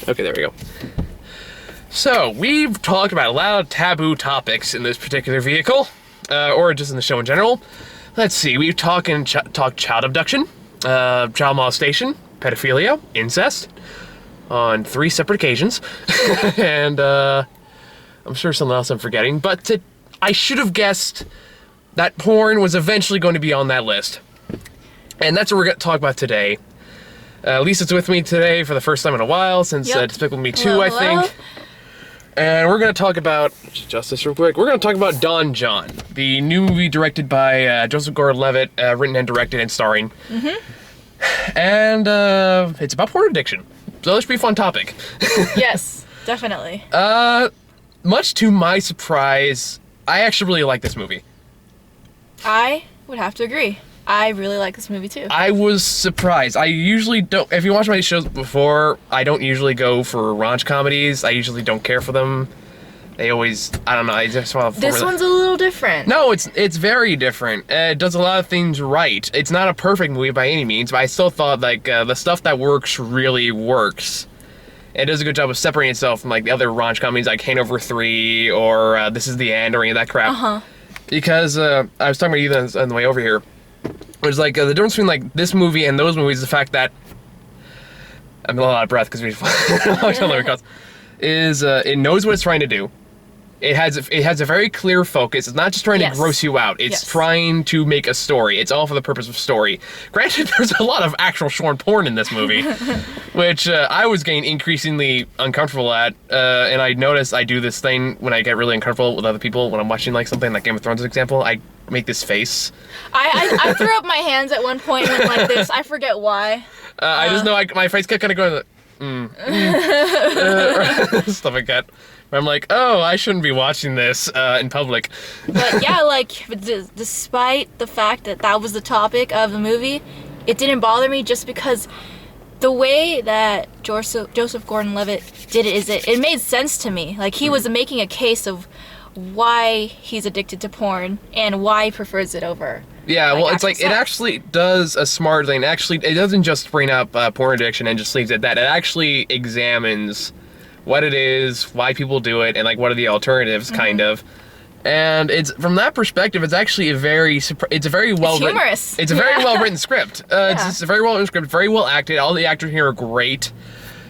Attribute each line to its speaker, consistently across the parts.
Speaker 1: Okay, there we go. So, we've talked about a lot of taboo topics in this particular vehicle, or just in the show in general. Let's see, we've talked child abduction, child molestation, pedophilia, incest, on 3 separate occasions, and I'm sure something else I'm forgetting, but I should have guessed that porn was eventually going to be on that list. And that's what we're going to talk about today. Lisa's with me today for the first time in a while, since Despicable Me 2, I think. And we're going to talk about, just this real quick, we're going to talk about Don John, the new movie directed by Joseph Gordon-Levitt, written and directed and starring. And it's about porn addiction. So that should be a fun topic.
Speaker 2: Yes, definitely.
Speaker 1: Much to my surprise, I actually really like this movie.
Speaker 2: I would have to agree. I really like this movie too.
Speaker 1: I was surprised. I usually don't, if you watch my shows before, I don't usually go for raunch comedies. I usually don't care for them. They always, I don't know, I just want to...
Speaker 2: This one's a little different.
Speaker 1: No, it's very different. It does a lot of things right. It's not a perfect movie by any means, but I still thought, like, the stuff that works really works. It does a good job of separating itself from, like, the other raunch comedies, like Hangover 3, or This Is the End, or any of that crap. Because, I was talking about you on the way over here. It was like, the difference between, like, this movie and those movies is the fact that... I'm a lot out of breath because we... is, it knows what it's trying to do. It has a very clear focus. It's not just trying to gross you out. It's trying to make a story. It's all for the purpose of story. Granted, there's a lot of actual shorn porn in this movie, which I was getting increasingly uncomfortable at. And I notice I do this thing when I get really uncomfortable with other people when I'm watching like something like Game of Thrones, for example. I make this face.
Speaker 2: I threw up my hands at one point and went like this. I forget why.
Speaker 1: I just know my face kept kind of going stuff like that. I'm like, oh, I shouldn't be watching this in public.
Speaker 2: But yeah, like, despite the fact that that was the topic of the movie, it didn't bother me just because the way that Joseph Gordon-Levitt did it is it made sense to me. Like, he was making a case of why he's addicted to porn and why he prefers it over.
Speaker 1: Yeah, well, it's like, it actually does a smart thing. Actually, it doesn't just bring up porn addiction and just leaves it at that. It actually examines what it is, why people do it, and like what are the alternatives, kind of. And it's from that perspective, it's actually a very well written.
Speaker 2: Humorous.
Speaker 1: It's a very well written script. It's a very well written script, very well acted. All the actors here are great.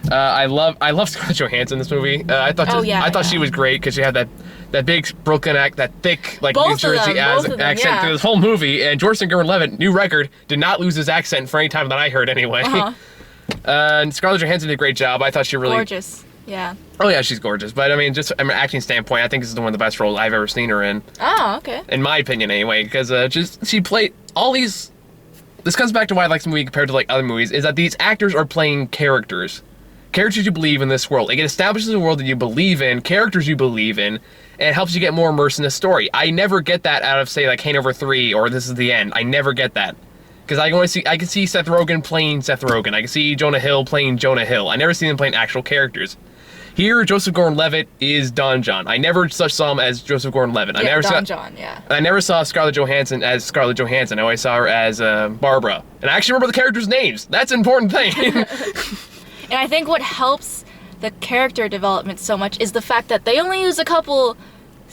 Speaker 1: I love Scarlett Johansson in this movie. I thought she was great because she had that big Brooklyn that thick like New Jersey accent through this whole movie. And Joseph Gordon-Levitt, new record, did not lose his accent for any time that I heard anyway. And Scarlett Johansson did a great job. I thought she really
Speaker 2: gorgeous. Yeah.
Speaker 1: Oh yeah, she's gorgeous. But I mean, just from an acting standpoint, I think this is one of the best roles I've ever seen her in.
Speaker 2: Oh, okay.
Speaker 1: In my opinion, anyway, because she played all these. This comes back to why I like this movie compared to like other movies, is that these actors are playing characters you believe in this world. Like, it establishes a world that you believe in, characters you believe in, and it helps you get more immersed in the story. I never get that out of, say, like Hangover 3 or This Is the End. I never get that. Because I can see Seth Rogen playing Seth Rogen. I can see Jonah Hill playing Jonah Hill. I never see them playing actual characters. Here, Joseph Gordon-Levitt is Don John. I never saw him as Joseph Gordon-Levitt. I never saw Scarlett Johansson as Scarlett Johansson. I always saw her as Barbara. And I actually remember the characters' names. That's an important thing.
Speaker 2: And I think what helps the character development so much is the fact that they only use a couple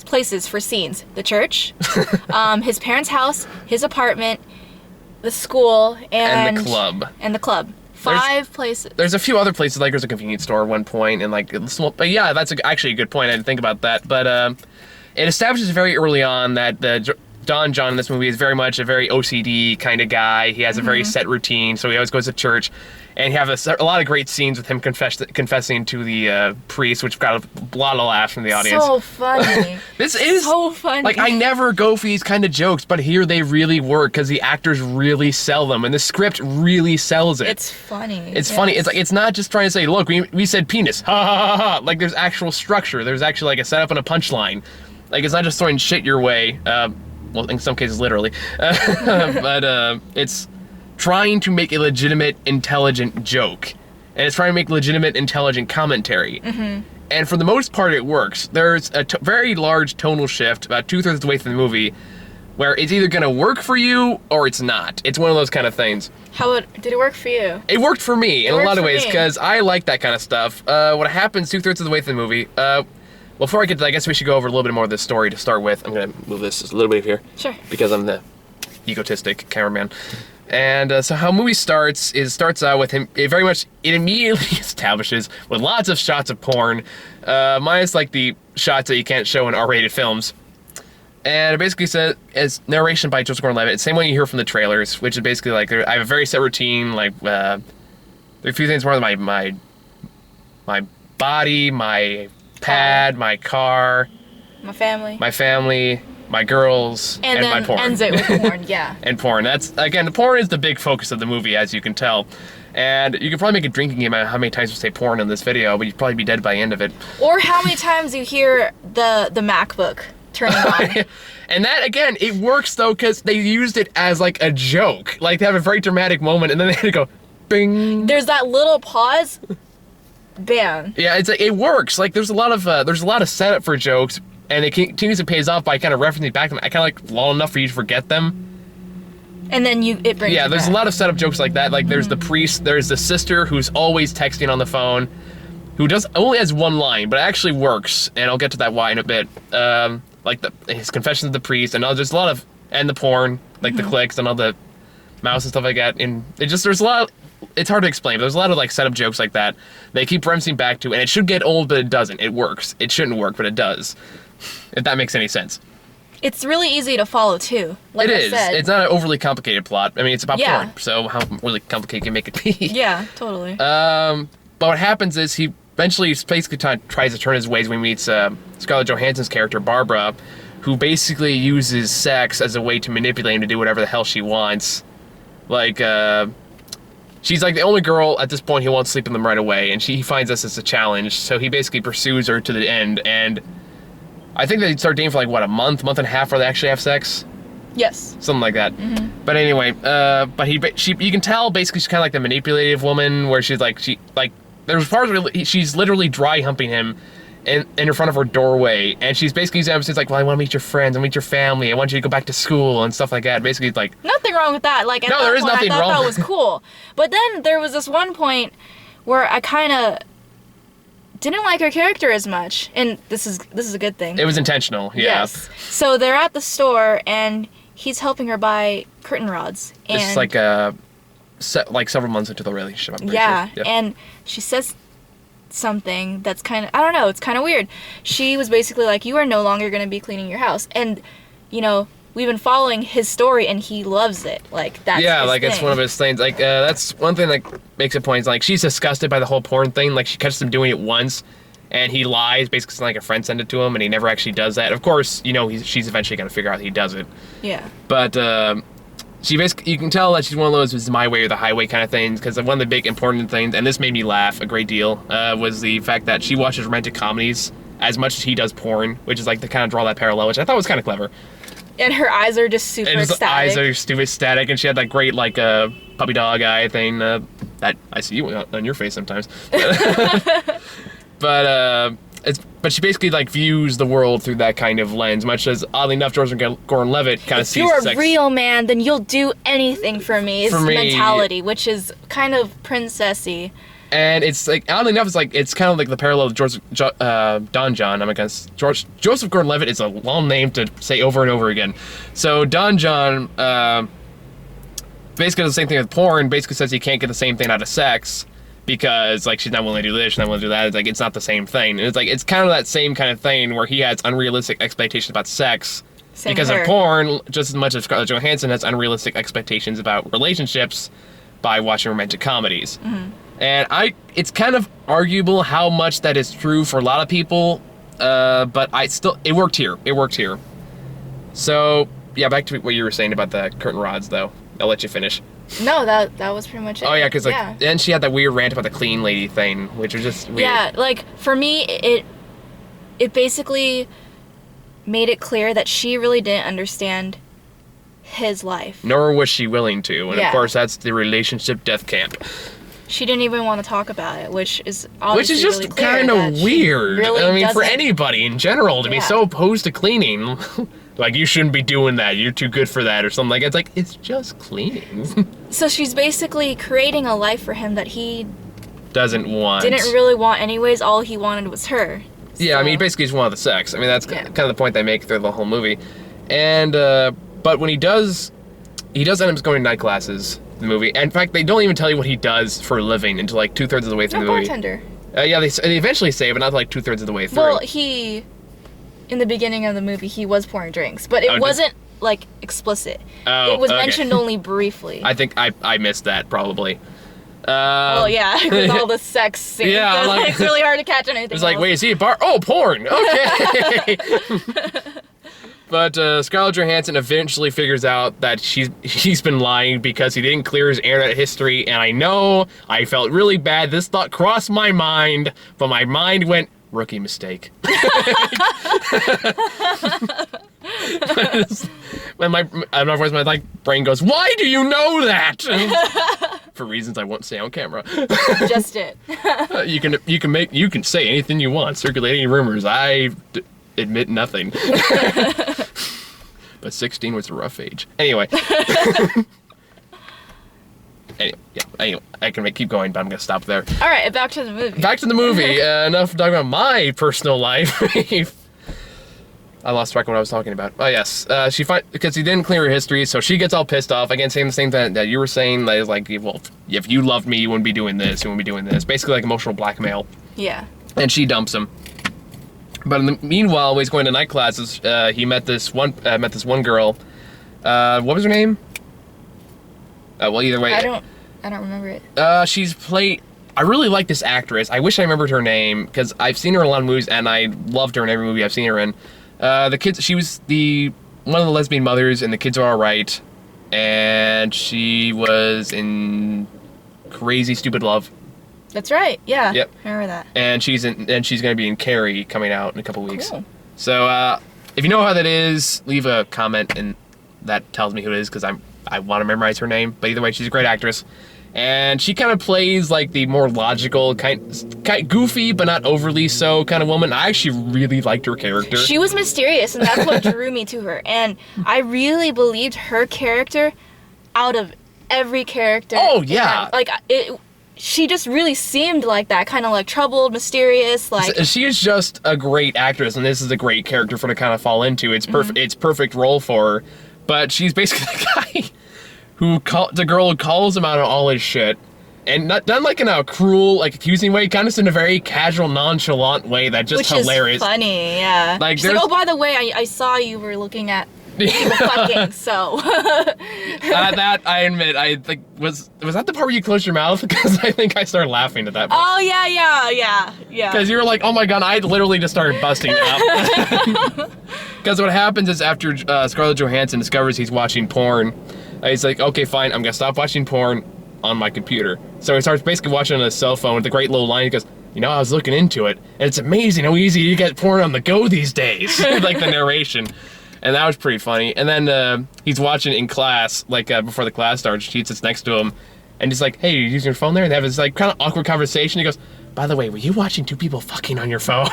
Speaker 2: places for scenes. The church, his parents' house, his apartment, the school, and the club. 5 places. There's a
Speaker 1: few other places, like there's a convenience store at one point, and like, but yeah, that's actually a good point. I didn't think about that, but it establishes very early on that Don John in this movie is very much a very OCD kind of guy. He has a very set routine, so he always goes to church. And you have a lot of great scenes with him confessing to the priest, which got a lot of laughs from the audience.
Speaker 2: So funny.
Speaker 1: This is
Speaker 2: so funny.
Speaker 1: Like, I never go for these kind of jokes, but here they really work because the actors really sell them, and the script really sells it.
Speaker 2: It's funny.
Speaker 1: It's funny. It's like, it's not just trying to say, look, we said penis, ha ha ha ha. Like, there's actual structure. There's actually like a setup and a punchline. Like, it's not just throwing shit your way. Well, in some cases, literally. But it's trying to make a legitimate, intelligent joke. And it's trying to make legitimate, intelligent commentary. And for the most part, it works. There's a very large tonal shift, about 2/3 of the way through the movie, where it's either gonna work for you or it's not. It's one of those kind of things.
Speaker 2: Did it work for you?
Speaker 1: It worked for me in a lot of ways
Speaker 2: me.
Speaker 1: because I like that kind of stuff. What happens 2/3 of the way through the movie. Well, before I get to that, I guess we should go over a little bit more of this story to start with. I'm gonna move this just a little bit here.
Speaker 2: Sure.
Speaker 1: Because I'm the egotistic cameraman. And so how a movie starts out with him. It immediately establishes with lots of shots of porn, minus like the shots that you can't show in R-rated films. And it basically says, as narration by Joseph Gordon-Levitt, it's the same one you hear from the trailers, which is basically like, I have a very set routine, like, there are a few things more than my body, my pad, my car,
Speaker 2: My family,
Speaker 1: my girls, and
Speaker 2: then
Speaker 1: my porn.
Speaker 2: ends it with porn, yeah.
Speaker 1: And porn. That's, again, the porn is the big focus of the movie, as you can tell. And you could probably make a drinking game out of how many times we say porn in this video, but you'd probably be dead by the end of it.
Speaker 2: Or how many times you hear the MacBook turning on.
Speaker 1: And that, again, it works, though, because they used it as, like, a joke. Like, they have a very dramatic moment, and then they had to go, bing.
Speaker 2: There's that little pause. Bam.
Speaker 1: Yeah, it works. Like, there's a lot of setup for jokes, and it continues to pays off by kind of referencing back to them. I kind of like long enough for you to forget them.
Speaker 2: And then it brings
Speaker 1: Yeah,
Speaker 2: you
Speaker 1: there's
Speaker 2: back.
Speaker 1: a lot of setup jokes like that. Like, there's the priest, there's the sister who's always texting on the phone, who only has one line, but it actually works, and I'll get to that why in a bit. Like his confessions of the priest, and there's a lot of, and the porn, like the clicks and all the mouse and stuff like that. And there's a lot of, it's hard to explain, but there's a lot of like setup jokes like that they keep referencing back to, and it should get old, but it doesn't. It works. It shouldn't work, but it does. If that makes any sense.
Speaker 2: It's really easy to follow too. Like
Speaker 1: It
Speaker 2: I
Speaker 1: is.
Speaker 2: said.
Speaker 1: It's not an overly complicated plot. I mean, it's about
Speaker 2: Yeah.
Speaker 1: porn, so how really complicated can you make it be?
Speaker 2: Yeah, totally.
Speaker 1: But what happens is he eventually basically tries to turn his ways when he meets Scarlett Johansson's character, Barbara, who basically uses sex as a way to manipulate him to do whatever the hell she wants. Like, she's like the only girl at this point he won't sleep with them right away, and he finds this as a challenge, so he basically pursues her to the end, and I think they start dating for like, what, a month and a half before they actually have sex?
Speaker 2: Yes.
Speaker 1: Something like that. Mm-hmm. But anyway, you can tell basically she's kind of like the manipulative woman, where there's parts where she's literally dry humping him in front of her doorway, and she's basically using emphasis like, well, I want to meet your friends, I want to meet your family, I want you to go back to school and stuff like that. Basically, like,
Speaker 2: Nothing wrong with that. Like, at
Speaker 1: No,
Speaker 2: that
Speaker 1: there is
Speaker 2: point,
Speaker 1: nothing
Speaker 2: I thought
Speaker 1: wrong.
Speaker 2: that was cool. But then there was this one point where I kind of didn't like her character as much, and this is a good thing.
Speaker 1: it was intentional. Yeah.
Speaker 2: Yes. So they're at the store, and he's helping her buy curtain rods. And
Speaker 1: It's like several months into the relationship, I'm pretty
Speaker 2: yeah,
Speaker 1: sure.
Speaker 2: and she says something that's kind of, I don't know, it's kind of weird. She was basically like, you are no longer going to be cleaning your house. And, you know, we've been following his story, and he loves it. Like, that's
Speaker 1: Yeah,
Speaker 2: his
Speaker 1: like,
Speaker 2: thing.
Speaker 1: it's one of his things. Like, that's one thing that makes a point. Is like, she's disgusted by the whole porn thing. Like, she catches him doing it once, and he lies, basically like a friend sent it to him, and he never actually does that. Of course, you know, she's eventually going to figure out he does it.
Speaker 2: Yeah.
Speaker 1: But she basically, you can tell that she's one of those "it's my way or the highway" kind of things, because one of the big important things, and this made me laugh a great deal, was the fact that she watches romantic comedies as much as he does porn, which is like to kind of draw that parallel, which I thought was kind of clever.
Speaker 2: And her eyes are just super
Speaker 1: And his
Speaker 2: ecstatic.
Speaker 1: eyes are stupid static, and she had that great like puppy dog eye thing that I see on your face sometimes. But she basically like views the world through that kind of lens, much as oddly enough, Joseph Gordon-Levitt kind of
Speaker 2: If
Speaker 1: sees
Speaker 2: you're
Speaker 1: sex.
Speaker 2: a real man, then you'll do anything for me. Is
Speaker 1: For me.
Speaker 2: mentality, which is kind of princessy.
Speaker 1: And it's like, oddly enough, it's kind of like the parallel of Don John. Joseph Gordon-Levitt is a long name to say over and over again. So Don John basically does the same thing with porn. Basically says he can't get the same thing out of sex because like she's not willing to do this, she's not willing to do that. It's like it's not the same thing. And it's like it's kind of that same kind of thing where he has unrealistic expectations about sex
Speaker 2: Same
Speaker 1: because
Speaker 2: here.
Speaker 1: of porn, just as much as Scarlett Johansson has unrealistic expectations about relationships by watching romantic comedies.
Speaker 2: Mm-hmm.
Speaker 1: And it's kind of arguable how much that is true for a lot of people, but it worked here. It worked here. So, yeah, back to what you were saying about the curtain rods, though. I'll let you finish.
Speaker 2: No, that was pretty much it.
Speaker 1: Oh, yeah, because, then she had that weird rant about the clean lady thing, which was just weird.
Speaker 2: Yeah, like, for me, it basically made it clear that she really didn't understand his life.
Speaker 1: Nor was she willing to. And,
Speaker 2: Yeah.
Speaker 1: of course, that's the relationship death camp.
Speaker 2: She didn't even want to talk about it, which is obviously
Speaker 1: Which is just
Speaker 2: really clear
Speaker 1: kind
Speaker 2: that
Speaker 1: of
Speaker 2: she
Speaker 1: weird.
Speaker 2: really
Speaker 1: I mean, for
Speaker 2: doesn't-
Speaker 1: anybody in general to be
Speaker 2: Yeah.
Speaker 1: so opposed to cleaning. Like, you shouldn't be doing that. You're too good for that or something like that. It's like, it's just cleaning.
Speaker 2: So she's basically creating a life for him that he
Speaker 1: doesn't want.
Speaker 2: didn't really want anyways. All he wanted was her.
Speaker 1: Yeah, I mean, he basically just wanted the sex. I mean, that's kind of the point they make through the whole movie. And, but when he does end up going to night classes in the movie. And in fact, they don't even tell you what he does for a living until like 2/3 of the way through the movie.
Speaker 2: Bartender.
Speaker 1: Yeah, they eventually say, but not like 2/3 of the way through.
Speaker 2: Well, in the beginning of the movie, he was pouring drinks, but it wasn't like explicit. It was mentioned only briefly.
Speaker 1: I think I missed that probably.
Speaker 2: Well, yeah, with all the sex scenes.
Speaker 1: Yeah,
Speaker 2: so,
Speaker 1: like,
Speaker 2: it's really hard to catch anything.
Speaker 1: It's like, wait, is he a bar? Oh, porn. Okay. But Scarlett Johansson eventually figures out that he's been lying because he didn't clear his internet history, and I know I felt really bad. This thought crossed my mind, but my mind went, rookie mistake. When my brain goes, why do you know that? For reasons I won't say on camera.
Speaker 2: Just it.
Speaker 1: You can say anything you want, circulate any rumors. I admit nothing. But 16 was a rough age. Anyway. Anyway, I can keep going, but I'm gonna stop there.
Speaker 2: All right, back to the movie.
Speaker 1: Back to the movie. Enough talking about my personal life. I lost track of what I was talking about. Oh yes, because he didn't clear her history, so she gets all pissed off. Again, saying the same thing that you were saying. Like, well, if you loved me, you wouldn't be doing this. You wouldn't be doing this. Basically, like emotional blackmail.
Speaker 2: Yeah. And
Speaker 1: she dumps him. But in the meanwhile, when he's going to night classes, he met this one girl. What was her name? Well, either way.
Speaker 2: I don't remember it.
Speaker 1: I really like this actress. I wish I remembered her name, because I've seen her in a lot of movies, and I loved her in every movie I've seen her in. She was one of the lesbian mothers in The Kids Are Alright, and she was in Crazy Stupid Love.
Speaker 2: That's right, yeah.
Speaker 1: Yep.
Speaker 2: I remember that.
Speaker 1: And she's gonna be in Carrie coming out in a couple weeks.
Speaker 2: Cool.
Speaker 1: So, if you know how that is, leave a comment, and that tells me who it is, because I want to memorize her name. But either way, she's a great actress. And she kind of plays like the more logical, kind goofy, but not overly so kind of woman. I actually really liked her character.
Speaker 2: She was mysterious, and that's what drew me to her. And I really believed her character out of every character.
Speaker 1: Oh, yeah.
Speaker 2: She just really seemed like that, kind of like troubled, mysterious, like...
Speaker 1: She is just a great actress, and this is a great character for her to kind of fall into. It's perfect. It's perfect role for her. But she's basically the guy the girl who calls him out on all his shit, and not done like in a cruel, like accusing way, kind of just in a very casual, nonchalant way that just hilarious.
Speaker 2: Which is funny, yeah.
Speaker 1: Like,
Speaker 2: she's like, oh, by the way, I saw you were looking at people fucking, so.
Speaker 1: That I admit, I think was that the part where you closed your mouth? Because I think I started laughing at that part.
Speaker 2: Oh yeah.
Speaker 1: Because you were like, oh my god, I literally just started busting up. Because what happens is after Scarlett Johansson discovers he's watching porn, he's like, okay, fine, I'm gonna stop watching porn on my computer. So he starts basically watching on his cell phone with a great little line. He goes, you know, I was looking into it, and it's amazing how easy you get porn on the go these days. Like the narration. And that was pretty funny. And then he's watching in class, like before the class starts, she sits next to him, and he's like, hey, you're using your phone there? And they have this like kind of awkward conversation. He goes, by the way, were you watching two people fucking on your phone?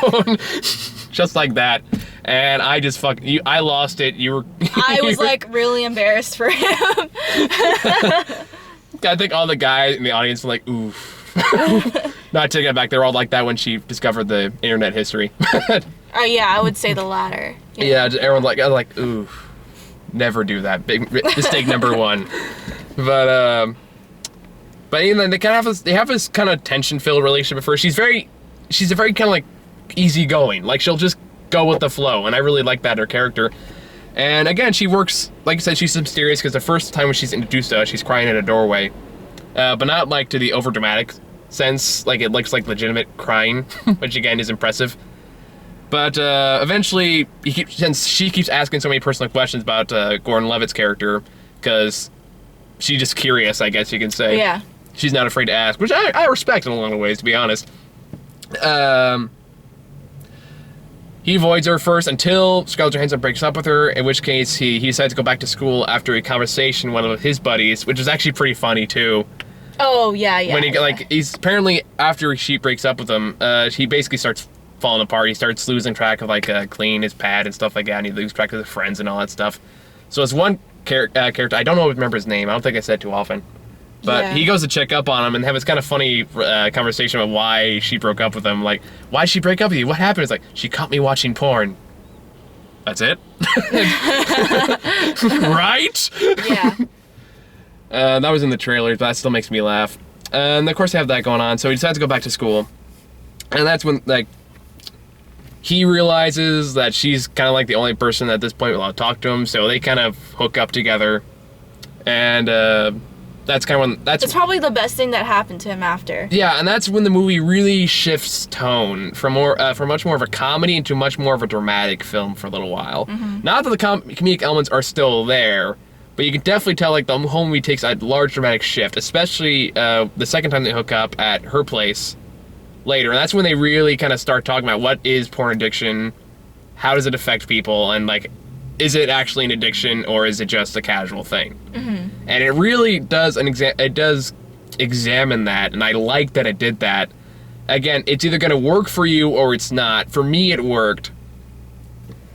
Speaker 1: Just like that. And I just I lost it.
Speaker 2: I was like really embarrassed for him.
Speaker 1: I think all the guys in the audience were like, oof. Not taking it back. They're all like that when she discovered the internet history.
Speaker 2: Oh yeah, I would say the latter.
Speaker 1: Yeah, everyone I was like, ooh, never do that. Big mistake number one. But you know, they have this kind of tension-filled relationship at first. She's a very kind of like easygoing. Like she'll just go with the flow, and I really like that her character. And again, she works, like I said, she's mysterious because the first time when she's introduced to us, she's crying in a doorway, but not like to the overdramatic sense. Like it looks like legitimate crying, which again is impressive. But eventually, since she keeps asking so many personal questions about Gordon-Levitt's character, because she's just curious, I guess you can say.
Speaker 2: Yeah.
Speaker 1: She's not afraid to ask, which I respect in a lot of ways, to be honest. He avoids her first until Scarlett Johansson breaks up with her, in which case he decides to go back to school after a conversation with one of his buddies, which is actually pretty funny, too.
Speaker 2: Oh, yeah.
Speaker 1: When he's apparently, after she breaks up with him, he basically starts falling apart. He starts losing track of like cleaning his pad and stuff like that, and he loses track of his friends and all that stuff. So it's one character. I don't remember his name. I don't think I said too often. But he goes to check up on him and have this kind of funny conversation about why she broke up with him. Like, why'd she break up with you? What happened? It's like, she caught me watching porn. That's it? Right?
Speaker 2: Yeah.
Speaker 1: That was in the trailers, but that still makes me laugh. And of course they have that going on, so he decides to go back to school. And that's when, like, he realizes that she's kind of like the only person at this point will talk to him, so they kind of hook up together. And that's kind of when
Speaker 2: It's probably the best thing that happened to him after.
Speaker 1: Yeah, and that's when the movie really shifts tone from much more of a comedy into much more of a dramatic film for a little while. Not that the comedic elements are still there, but you can definitely tell like the whole movie takes a large dramatic shift, especially the second time they hook up at her place later. And that's when they really kind of start talking about what is porn addiction, how does it affect people, and like, is it actually an addiction or is it just a casual thing? And it really does examine that, and I like that it did that. Again, it's either going to work for you or it's not. For me, it worked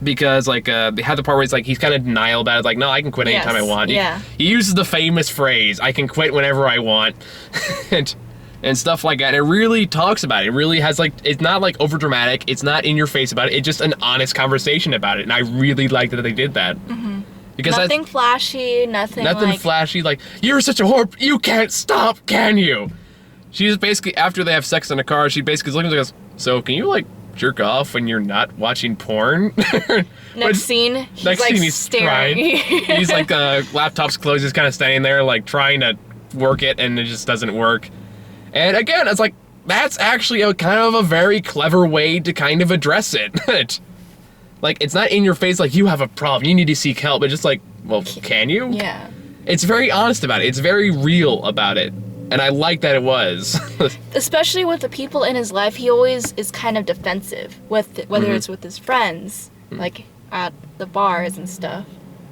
Speaker 1: because like they had the part where it's like he's kind of denial about it. It's like, no, I can quit anytime I want.
Speaker 2: Yeah.
Speaker 1: He uses the famous phrase, "I can quit whenever I want," and stuff like that. It really talks about it. It really has like, it's not like over dramatic. It's not in your face about it. It's just an honest conversation about it, and I really like that they did that. Because
Speaker 2: nothing flashy, nothing like...
Speaker 1: flashy, like, you're such a whore, you can't stop, can you? She's basically, after they have sex in the car, she basically looks and goes, so can you, like, jerk off when you're not watching porn?
Speaker 2: Next scene, he's staring.
Speaker 1: He's like, laptop's closed, he's kind of standing there, like, trying to work it, and it just doesn't work. And again, it's like, that's actually a kind of a very clever way to kind of address it. Like, it's not in your face like, you have a problem, you need to seek help, but just like, well, can you?
Speaker 2: Yeah.
Speaker 1: It's very honest about it. It's very real about it. And I like that it was.
Speaker 2: Especially with the people in his life, he always is kind of defensive, whether it's with his friends, like at the bars and stuff.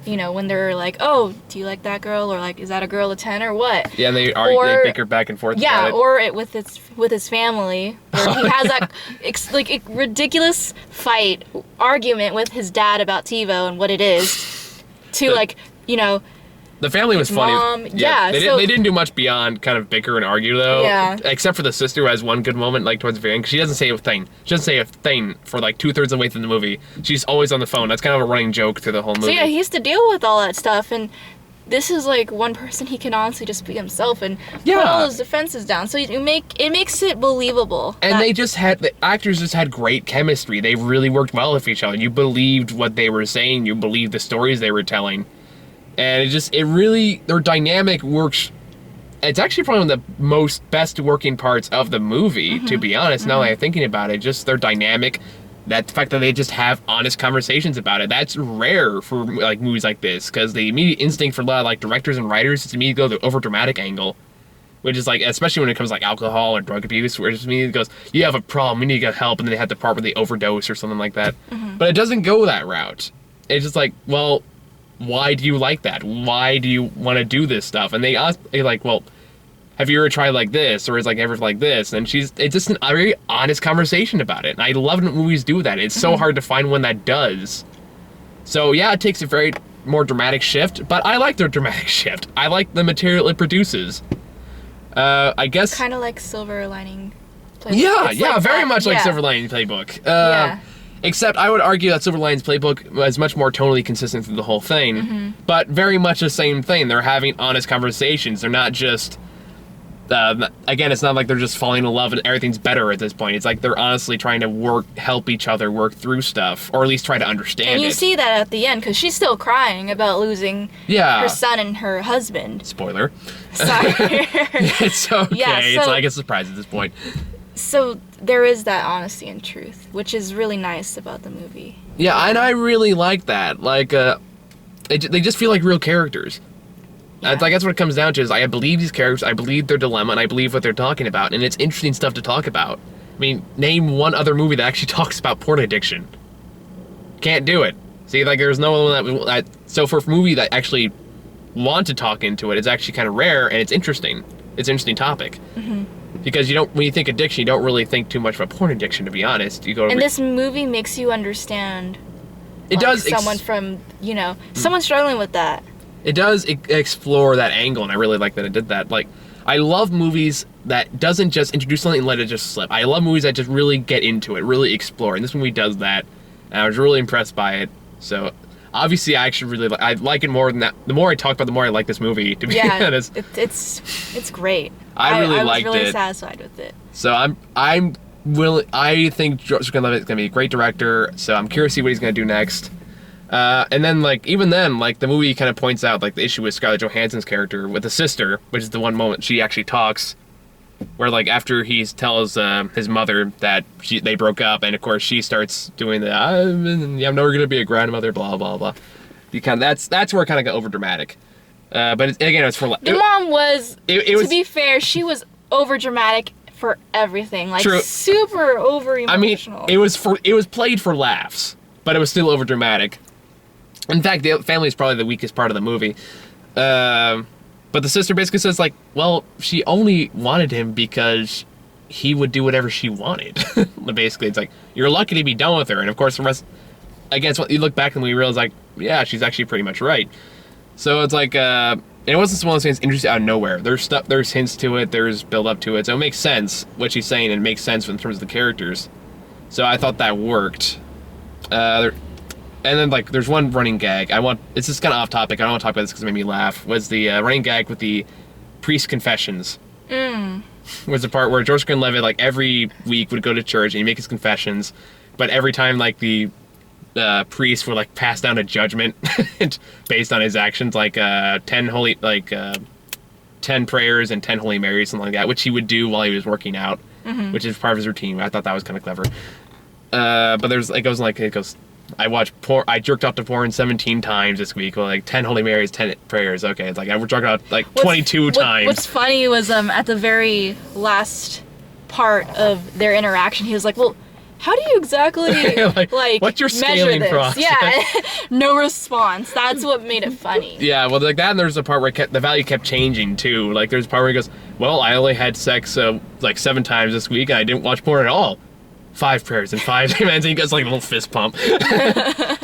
Speaker 2: You know, when they're like, oh, do you like that girl? Or like, is that a girl of 10 or what?
Speaker 1: Yeah, and they bicker back and forth about it.
Speaker 2: Or with his family, where he has that like ridiculous argument with his dad about TiVo and what it is, like, you know,
Speaker 1: the family was funny.
Speaker 2: Mom,
Speaker 1: they didn't do much beyond kind of bicker and argue though.
Speaker 2: Yeah.
Speaker 1: Except for the sister who has one good moment like towards the very end, because she doesn't say a thing. She doesn't say a thing for like 2/3 of the way through the movie. She's always on the phone. That's kind of a running joke through the whole movie.
Speaker 2: So yeah, he has to deal with all that stuff, and this is like one person he can honestly just be himself and put all his defenses down. So it makes it believable.
Speaker 1: And the actors just had great chemistry. They really worked well with each other. You believed what they were saying. You believed the stories they were telling. And their dynamic works. It's actually probably one of the best working parts of the movie, to be honest, now that I'm thinking about it. Just their dynamic, the fact that they just have honest conversations about it. That's rare for like movies like this, because the immediate instinct for a lot of like directors and writers is to immediately go the over-dramatic angle. Which is like, especially when it comes to like alcohol or drug abuse, where it just immediately goes, you have a problem, we need to get help, and then they have the part where they overdose or something like that. But it doesn't go that route. It's just like, well, why do you like that? Why do you want to do this stuff? And they're like, well, have you ever tried like this? Or is like ever like this? And it's just a very honest conversation about it. And I love when movies do that. It's so hard to find one that does. So yeah, it takes a very more dramatic shift, but I like their dramatic shift. I like the material it produces. I guess...
Speaker 2: Kind of like Silver Lining Playbook.
Speaker 1: Yeah, very much like Silver Lining Playbook. Except I would argue that Silver Linings Playbook was much more tonally consistent through the whole thing, but very much the same thing. They're having honest conversations. They're not just, again, it's not like they're just falling in love and everything's better at this point. It's like they're honestly trying to help each other work through stuff, or at least try to understand it.
Speaker 2: And you see that at the end, because she's still crying about losing her son and her husband.
Speaker 1: Spoiler.
Speaker 2: Sorry.
Speaker 1: It's okay. It's like a surprise at this point.
Speaker 2: So there is that honesty and truth, which is really nice about the movie.
Speaker 1: Yeah, and I really like that. Like, they just feel like real characters. Yeah. Like, that's what it comes down to, is I believe these characters, I believe their dilemma, and I believe what they're talking about, and it's interesting stuff to talk about. I mean, name one other movie that actually talks about porn addiction. Can't do it. See, like, there's no one so for a movie that actually want to talk into it, it's actually kind of rare, and it's interesting. It's an interesting topic. Because when you think addiction, you don't really think too much about porn addiction, to be honest. You go.
Speaker 2: And this movie makes you understand.
Speaker 1: It does.
Speaker 2: Someone from someone struggling with that.
Speaker 1: It does explore that angle, and I really like that it did that. Like, I love movies that doesn't just introduce something and let it just slip. I love movies that just really get into it, really explore. And this movie does that, and I was really impressed by it. So, obviously, I actually I like it more than that. The more I talk about it, the more I like this movie, to be honest.
Speaker 2: It's great.
Speaker 1: I really liked it.
Speaker 2: I was really satisfied with it.
Speaker 1: So I think Joseph Gordon-Levitt is going to be a great director, so I'm curious to see what he's going to do next. And then, even then, the movie kind of points out, the issue with Scarlett Johansson's character with the sister, which is the one moment she actually talks, where, after he tells his mother that they broke up, and, of course, she starts doing the, I'm never going to be a grandmother, blah, blah, blah. That's where it kind of got overdramatic. But, again, it's for...
Speaker 2: The mom was, to be fair, she was overdramatic for everything.
Speaker 1: True.
Speaker 2: Super over-emotional.
Speaker 1: I mean, it was played for laughs, but it was still overdramatic. In fact, the family is probably the weakest part of the movie. But the sister basically says, well, she only wanted him because he would do whatever she wanted. Basically, it's you're lucky to be done with her. And, of course, the rest... Again, you look back and we realize, yeah, she's actually pretty much right. So it's and it wasn't one of those things introduced out of nowhere. There's hints to it, there's build up to it, so it makes sense what she's saying, and it makes sense in terms of the characters. So I thought that worked. And then there's one running gag. It's just kind of off topic. I don't want to talk about this because it made me laugh. Was the running gag with the priest confessions? Was the part where George Gordon-Levitt every week would go to church and he'd make his confessions, but every time the priest would pass down a judgment based on his actions, 10 prayers and 10 Holy Marys, something like that, which he would do while he was working out, which is part of his routine. I thought that was kind of clever. But there's it goes. I watched porn. I jerked off to porn 17 times this week. 10 Holy Marys, 10 prayers. Okay, it's I jerked out 22 times.
Speaker 2: What's funny was at the very last part of their interaction, he was like, "Well, how do you exactly
Speaker 1: what's your scaling process?"
Speaker 2: Yeah, no response. That's what made it funny.
Speaker 1: Yeah, well, that, and there's a part where the value kept changing too. There's a part where he goes, "Well, I only had sex 7 times this week, and I didn't watch porn at all. 5 prayers and 5 amens," and he gets a little fist pump. And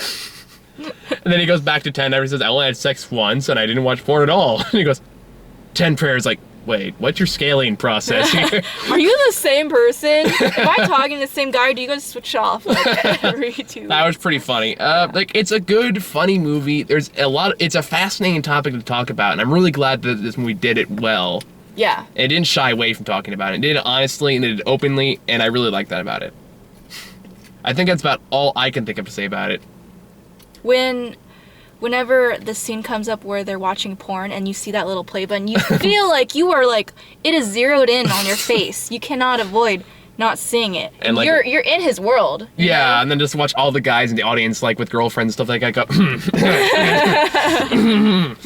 Speaker 1: then he goes back to 10. And he says, "I only had sex once, and I didn't watch porn at all." And he goes, 10 prayers. Wait, what's your scaling process here?
Speaker 2: Are you the same person? Am I talking to the same guy, or do you guys switch off every 2 weeks?
Speaker 1: That was pretty funny. It's a good, funny movie. It's a fascinating topic to talk about, and I'm really glad that this movie did it well.
Speaker 2: Yeah.
Speaker 1: It didn't shy away from talking about it. It did it honestly, and it did it openly, and I really like that about it. I think that's about all I can think of to say about it.
Speaker 2: Whenever the scene comes up where they're watching porn and you see that little play button, you feel it is zeroed in on your face. You cannot avoid not seeing it. And you're in his world.
Speaker 1: Yeah, and then just watch all the guys in the audience with girlfriends and stuff like that go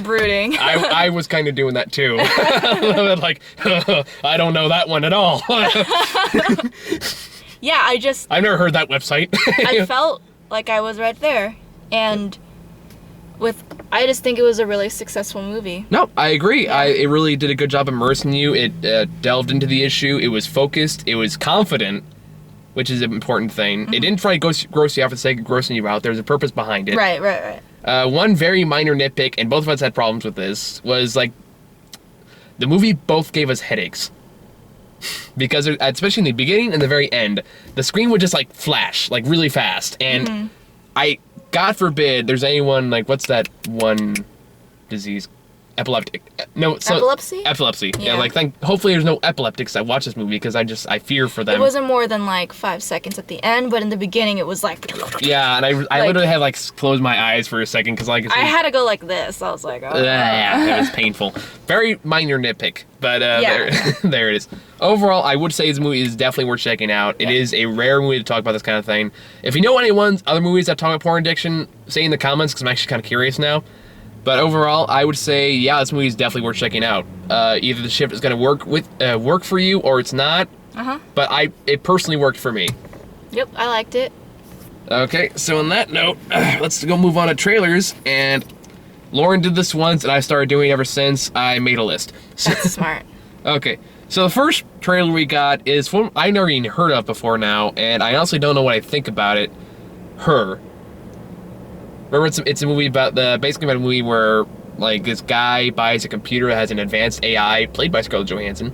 Speaker 2: brooding.
Speaker 1: I was kind of doing that too. I don't know that one at all.
Speaker 2: Yeah,
Speaker 1: I've never heard that website.
Speaker 2: I felt like I was right there, and I just think it was a really successful movie.
Speaker 1: No, I agree. Yeah. It really did a good job immersing you. It delved into the issue. It was focused. It was confident, which is an important thing. It didn't try to gross you out for the sake of grossing you out. There was a purpose behind it.
Speaker 2: Right.
Speaker 1: One very minor nitpick, and both of us had problems with this, was the movie both gave us headaches. Because especially in the beginning and the very end, the screen would just flash really fast, and God forbid there's anyone what's that one disease? Epileptic. No,
Speaker 2: epilepsy?
Speaker 1: Epilepsy. Yeah, hopefully there's no epileptics that watch this movie because I fear for them.
Speaker 2: It wasn't more than 5 seconds at the end, but in the beginning it was
Speaker 1: Yeah, and I literally had closed my eyes for a second because I
Speaker 2: had to go this. I was oh.
Speaker 1: Yeah, it was painful. Very minor nitpick, but there it is. Overall, I would say this movie is definitely worth checking out. It is a rare movie to talk about this kind of thing. If you know anyone's other movies that talk about porn addiction, say in the comments because I'm actually kind of curious now. But overall, I would say, this movie is definitely worth checking out. Either the shift is going to work for you or it's not. But it personally worked for me.
Speaker 2: Yep, I liked it.
Speaker 1: Okay, so on that note, let's go move on to trailers. And Lauren did this once, and I started doing it ever since. I made a list.
Speaker 2: That's smart.
Speaker 1: Okay, So the first trailer we got is one I never even heard of before now, and I honestly don't know what I think about it. Her. Remember, it's a movie about basically about a movie where like this guy buys a computer that has an advanced AI played by Scarlett Johansson,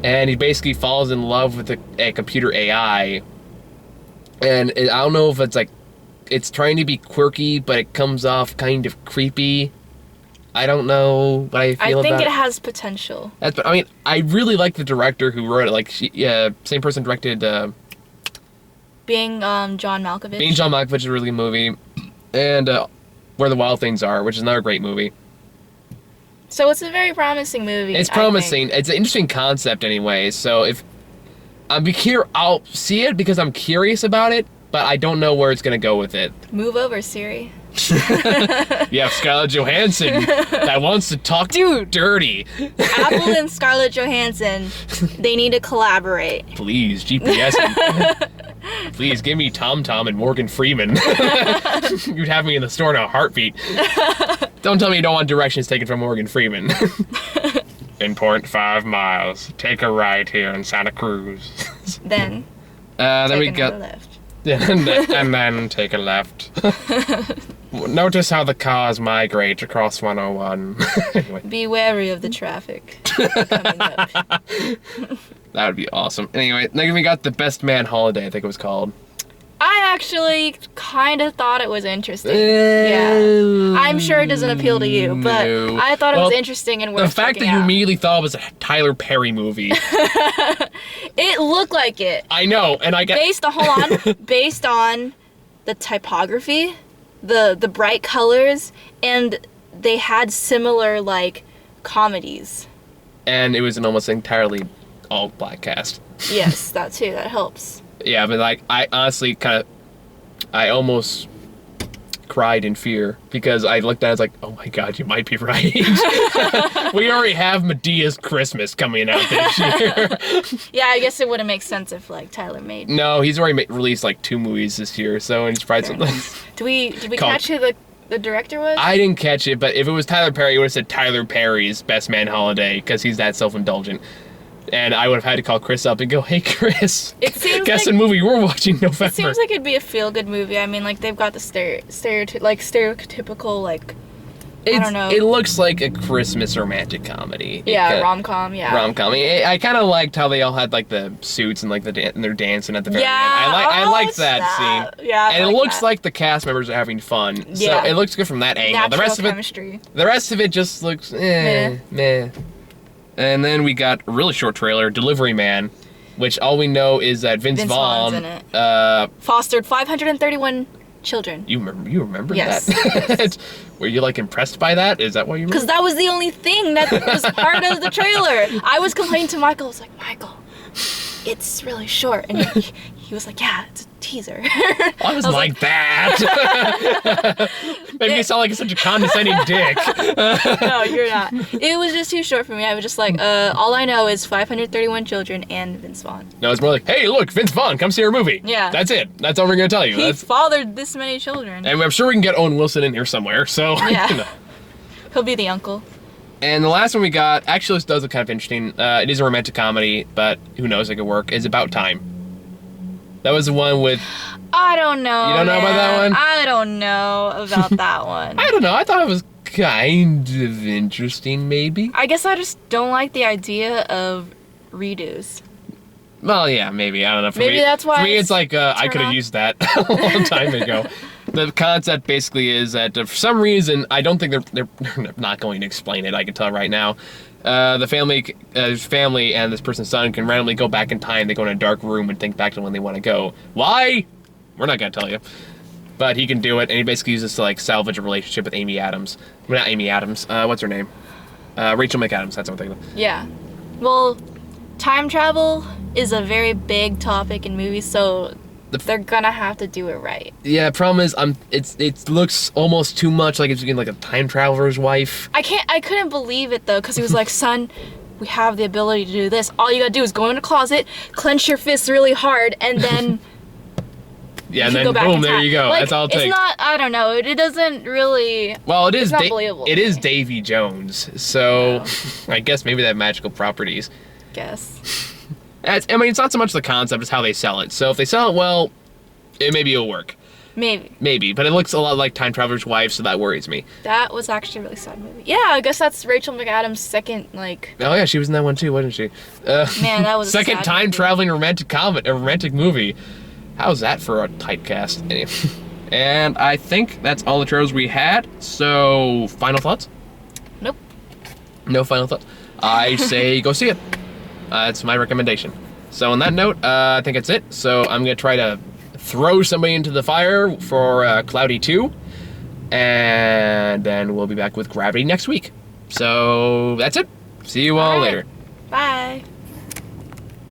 Speaker 1: and he basically falls in love with a computer AI. And I don't know if it's like it's trying to be quirky, but it comes off kind of creepy. I don't know what I feel about it.
Speaker 2: I think it has potential.
Speaker 1: I mean, I really like the director who wrote it. Like, same person directed.
Speaker 2: Being John Malkovich.
Speaker 1: Being John Malkovich is a really good movie, and Where the Wild Things Are, which is another great movie.
Speaker 2: So it's a very promising movie.
Speaker 1: It's promising. It's an interesting concept, anyway. So if I'll see it because I'm curious about it, but I don't know where it's gonna go with it.
Speaker 2: Move over, Siri.
Speaker 1: You have Scarlett Johansson that wants to talk dirty.
Speaker 2: Apple and Scarlett Johansson, they need to collaborate.
Speaker 1: Please, GPS. Please give me Tom Tom and Morgan Freeman. You'd have me in the store in a heartbeat. Don't tell me you don't want directions taken from Morgan Freeman. In 0.5 miles, take a right here in Santa Cruz.
Speaker 2: Then
Speaker 1: we got
Speaker 2: left.
Speaker 1: and then take a left. Notice how the cars migrate across 101. Anyway.
Speaker 2: Be wary of the traffic coming up.
Speaker 1: That would be awesome. Anyway, then we got The Best Man Holiday, I think it was called.
Speaker 2: I actually kind of thought it was interesting. Yeah. I'm sure it doesn't appeal to you, but I thought it was interesting and worth
Speaker 1: the fact that you immediately thought it was a Tyler Perry movie.
Speaker 2: It looked like it.
Speaker 1: I know, and I get...
Speaker 2: Based on the typography, the bright colors, and they had similar, like, comedies.
Speaker 1: And it was an almost entirely all-black cast.
Speaker 2: Yes, that too. That helps.
Speaker 1: Yeah, but like I honestly I almost cried in fear because I looked at it, I was like, oh my god, you might be right. We already have Medea's Christmas coming out this year.
Speaker 2: Yeah, I guess it wouldn't make sense if like Tyler made.
Speaker 1: No, he's already released like 2 movies this year, so and he's probably something.
Speaker 2: Did we catch who the director was?
Speaker 1: I didn't catch it, but if it was Tyler Perry, it would have said Tyler Perry's Best Man Holiday because he's that self-indulgent. And I would have had to call Chris up and go, hey, Chris, guess what movie we're watching in November.
Speaker 2: It seems like it'd be a feel-good movie. I mean, like, they've got the stereotypical, like, I don't know.
Speaker 1: It looks like a Christmas romantic comedy.
Speaker 2: Yeah, rom-com, yeah.
Speaker 1: Rom-com. I kind of liked how they all had, like, the suits and, like, and they're dancing at the very end. I liked that scene.
Speaker 2: Yeah,
Speaker 1: and it looks like the cast members are having fun.
Speaker 2: Yeah.
Speaker 1: So it looks good from that angle.
Speaker 2: Natural chemistry.
Speaker 1: The rest of it just looks, meh. And then we got a really short trailer, Delivery Man, which all we know is that Vince Vaughn's
Speaker 2: in it. Fostered 531 children.
Speaker 1: You remember
Speaker 2: yes.
Speaker 1: that?
Speaker 2: Yes.
Speaker 1: Were you like impressed by that? Is that why you remember?
Speaker 2: Because that was the only thing that was part of the trailer. I was complaining to Michael. I was like, Michael, it's really short. And he was like, yeah, it's a teaser.
Speaker 1: I was like that. Made me sound like such a condescending dick.
Speaker 2: No, you're not. It was just too short for me. I was just like, all I know is 531 children and Vince Vaughn.
Speaker 1: No, it's more like, hey, look, Vince Vaughn, come see our movie.
Speaker 2: Yeah.
Speaker 1: That's it. That's all we're going to tell you.
Speaker 2: He fathered this many children.
Speaker 1: And I'm sure we can get Owen Wilson in here somewhere, so.
Speaker 2: Yeah.
Speaker 1: You know.
Speaker 2: He'll be the uncle.
Speaker 1: And the last one we got, actually this does look kind of interesting. It is a romantic comedy, but who knows, it could work. It's About Time. That was the one with...
Speaker 2: I don't know.
Speaker 1: You don't know about that one?
Speaker 2: I don't know about that one.
Speaker 1: I don't know. I thought it was kind of interesting, maybe.
Speaker 2: I guess I just don't like the idea of redos.
Speaker 1: Well, yeah, maybe. I don't know.
Speaker 2: Maybe that's why.
Speaker 1: For me, it's like I could have used that a long time ago. The concept basically is that for some reason, I don't think they're not going to explain it. I can tell right now. The family and this person's son can randomly go back in time. They go in a dark room and think back to when they want to go. Why? We're not gonna tell you. But he can do it, and he basically uses to like salvage a relationship with Amy Adams. Well, not Amy Adams. What's her name? Rachel McAdams. That's what I'm thinking of. Yeah.
Speaker 2: Well, time travel is a very big topic in movies, so they're gonna have to do it right.
Speaker 1: Yeah, problem is, it looks almost too much like it's being like a time traveler's wife.
Speaker 2: I couldn't believe it though, because he was like, son, we have the ability to do this. All you gotta do is go in a closet, clench your fists really hard, and then
Speaker 1: yeah, and then boom, there you go. Like, that's all it takes.
Speaker 2: It's not, I don't know, it doesn't really,
Speaker 1: well, it's not
Speaker 2: believable.
Speaker 1: It is Davy Jones, so I guess maybe they have magical properties.
Speaker 2: guess.
Speaker 1: I mean, it's not so much the concept, it's how they sell it. So if they sell it well, maybe it'll work. Maybe, but it looks a lot like Time Traveler's Wife, so that worries me.
Speaker 2: That was actually a really sad movie. Yeah, I guess that's Rachel McAdams' second, like...
Speaker 1: Oh yeah, she was in that one too, wasn't she?
Speaker 2: Man, that was a
Speaker 1: second
Speaker 2: sad
Speaker 1: time-traveling romantic movie. How's that for a typecast? Anyway. And I think that's all the trailers we had, so final thoughts?
Speaker 2: Nope.
Speaker 1: No final thoughts? I say go see it. That's my recommendation. So on that note, I think that's it. So I'm going to try to throw somebody into the fire for Cloudy 2. And then we'll be back with Gravity next week. So that's it. See you all later.